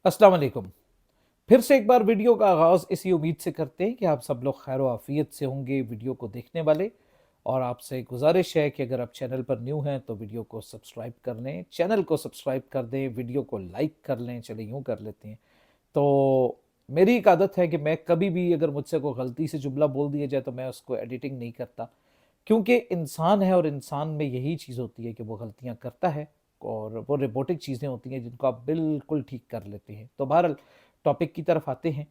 अस्सलाम वालेकुम। फिर से एक बार वीडियो का आगाज़ इसी उम्मीद से करते हैं कि आप सब लोग खैर आफियत से होंगे वीडियो को देखने वाले। और आपसे गुजारिश है कि अगर आप चैनल पर न्यू हैं तो वीडियो को सब्सक्राइब कर लें, चैनल को सब्सक्राइब कर दें, वीडियो को लाइक कर लें। चले यूँ कर लेते हैं। तो मेरी एक आदत है कि मैं कभी भी अगर मुझसे कोई गलती से जुमला बोल दिया जाए तो मैं उसको एडिटिंग नहीं करता, क्योंकि इंसान है और इंसान में यही चीज़ होती है कि वो गलतियाँ करता है और वो रोबोटिक चीज़ें होती हैं जिनको आप बिल्कुल ठीक कर लेते हैं। तो बहरहाल टॉपिक की तरफ आते हैं।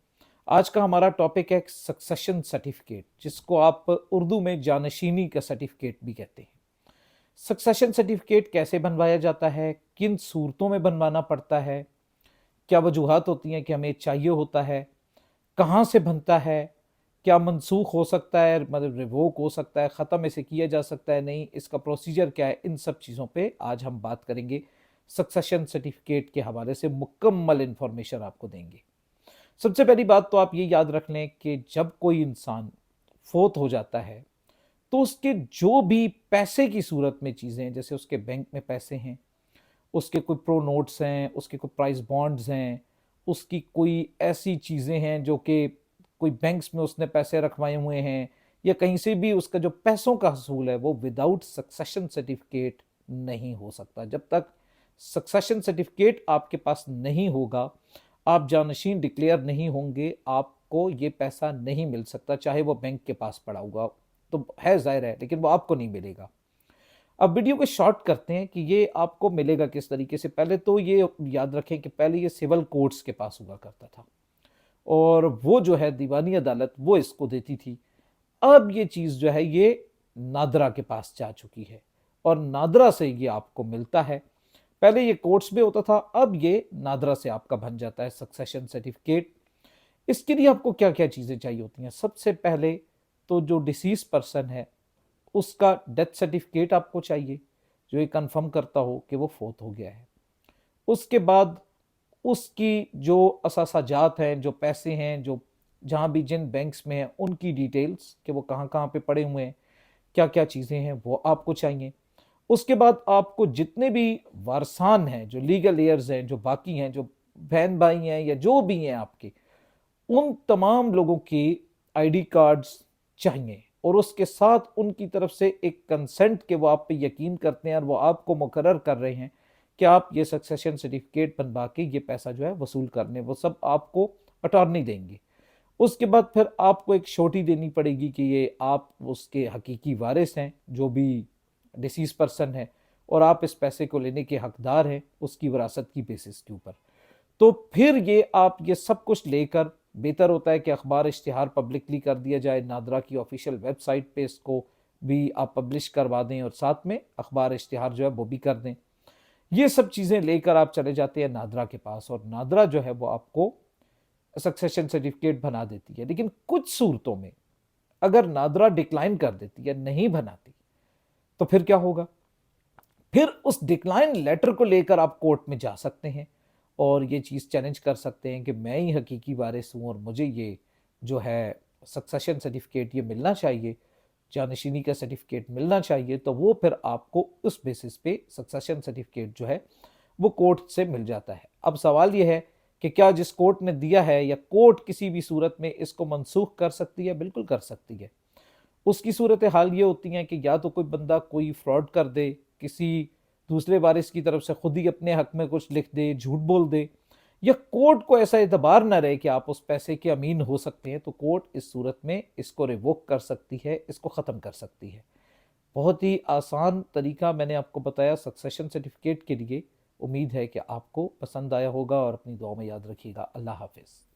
आज का हमारा टॉपिक है सक्सेशन सर्टिफिकेट, जिसको आप उर्दू में जानशीनी का सर्टिफिकेट भी कहते हैं। सक्सेशन सर्टिफिकेट कैसे बनवाया जाता है, किन सूरतों में बनवाना पड़ता है, क्या वजूहात होती हैं कि हमें चाहिए होता है, कहाँ से बनता है, क्या मनसूख हो सकता है, मतलब रिवोक हो सकता है, ख़त्म इसे किया जा सकता है, नहीं, इसका प्रोसीजर क्या है, इन सब चीज़ों पे आज हम बात करेंगे। सक्सेशन सर्टिफिकेट के हवाले से मुकम्मल इंफॉर्मेशन आपको देंगे। सबसे पहली बात तो आप ये याद रख लें कि जब कोई इंसान फोत हो जाता है तो उसके जो भी पैसे की सूरत में चीज़ें हैं, जैसे उसके बैंक में पैसे हैं, उसके कोई प्रो नोट्स हैं, उसके कोई प्राइस बॉन्ड्स हैं, उसकी कोई ऐसी चीज़ें हैं जो कि कोई बैंक्स में उसने पैसे रखवाए हुए हैं, या कहीं से भी उसका जो पैसों का हसूल है वो विदाउट सक्सेशन सर्टिफिकेट नहीं हो सकता। जब तक सक्सेशन सर्टिफिकेट आपके पास नहीं होगा, आप जानशीन डिक्लेयर नहीं होंगे, आपको ये पैसा नहीं मिल सकता, चाहे वो बैंक के पास पड़ा होगा तो है, जाहिर है, लेकिन वो आपको नहीं मिलेगा। अब वीडियो को शॉर्ट करते हैं कि ये आपको मिलेगा किस तरीके से। पहले तो ये याद रखें कि पहले ये सिविल कोर्ट्स के पास हुआ करता था और वो जो है दीवानी अदालत वो इसको देती थी। अब ये चीज़ जो है ये नादरा के पास जा चुकी है और नादरा से ये आपको मिलता है। पहले ये कोर्ट्स में होता था, अब ये नादरा से आपका बन जाता है सक्सेशन सर्टिफिकेट। इसके लिए आपको क्या क्या चीज़ें चाहिए होती हैं? सबसे पहले तो जो डिसीज पर्सन है उसका डेथ सर्टिफिकेट आपको चाहिए, जो ये कंफर्म करता हो कि वो फोत हो गया है। उसके बाद उसकी जो असासाजात हैं, जो पैसे हैं, जो जहाँ भी जिन बैंक्स में हैं उनकी डिटेल्स कि वो कहाँ कहाँ पे पड़े हुए हैं, क्या क्या चीज़ें हैं, वो आपको चाहिए। उसके बाद आपको जितने भी वारसान हैं, जो लीगल एयर्स हैं, जो बाकी हैं, जो बहन भाई हैं या जो भी हैं आपके, उन तमाम लोगों की आईडी कार्ड्स चाहिए और उसके साथ उनकी तरफ से एक कंसेंट के वो आप पे यकीन करते हैं और वो आपको मुकर्रर कर रहे हैं कि आप ये सक्सेशन सर्टिफिकेट बनवा के ये पैसा जो है वसूल करने, वो सब आपको अटॉर्नी देंगे। उसके बाद फिर आपको एक शोटी देनी पड़ेगी कि ये आप उसके हकीकी वारिस हैं, जो भी डिसीज पर्सन है, और आप इस पैसे को लेने के हकदार हैं उसकी विरासत की बेसिस के ऊपर। तो फिर ये आप ये सब कुछ लेकर, बेहतर होता है कि अखबार इश्तिहार पब्लिकली कर दिया जाए, नादरा की ऑफिशियल वेबसाइट पे इसको भी आप पब्लिश करवा दें और साथ में अखबार इश्तिहार जो है वो भी कर दें। ये सब चीज़ें लेकर आप चले जाते हैं नादरा के पास और नादरा जो है वो आपको सक्सेशन सर्टिफिकेट बना देती है। लेकिन कुछ सूरतों में अगर नादरा डिक्लाइन कर देती है, नहीं बनाती, तो फिर क्या होगा? फिर उस डिक्लाइन लेटर को लेकर आप कोर्ट में जा सकते हैं और ये चीज़ चैलेंज कर सकते हैं कि मैं ही हकीकी वारिस हूँ और मुझे ये जो है सक्सेशन सर्टिफिकेट ये मिलना चाहिए, जानशीनी का सर्टिफिकेट मिलना चाहिए। तो वो फिर आपको उस बेसिस पे सक्सेशन सर्टिफिकेट जो है वो कोर्ट से मिल जाता है। अब सवाल ये है कि क्या जिस कोर्ट ने दिया है, या कोर्ट किसी भी सूरत में इसको मनसूख कर सकती है? बिल्कुल कर सकती है। उसकी सूरत हाल ये होती हैं कि या तो कोई बंदा कोई फ्रॉड कर दे, किसी दूसरे वारिस की तरफ से खुद ही अपने हक में कुछ लिख दे, झूठ बोल दे, या कोर्ट को ऐसा एतबार ना रहे कि आप उस पैसे के अमीन हो सकते हैं, तो कोर्ट इस सूरत में इसको रिवोक कर सकती है, इसको ख़त्म कर सकती है। बहुत ही आसान तरीका मैंने आपको बताया सक्सेशन सर्टिफिकेट के लिए। उम्मीद है कि आपको पसंद आया होगा और अपनी दुआ में याद रखिएगा। अल्लाह हाफिज़।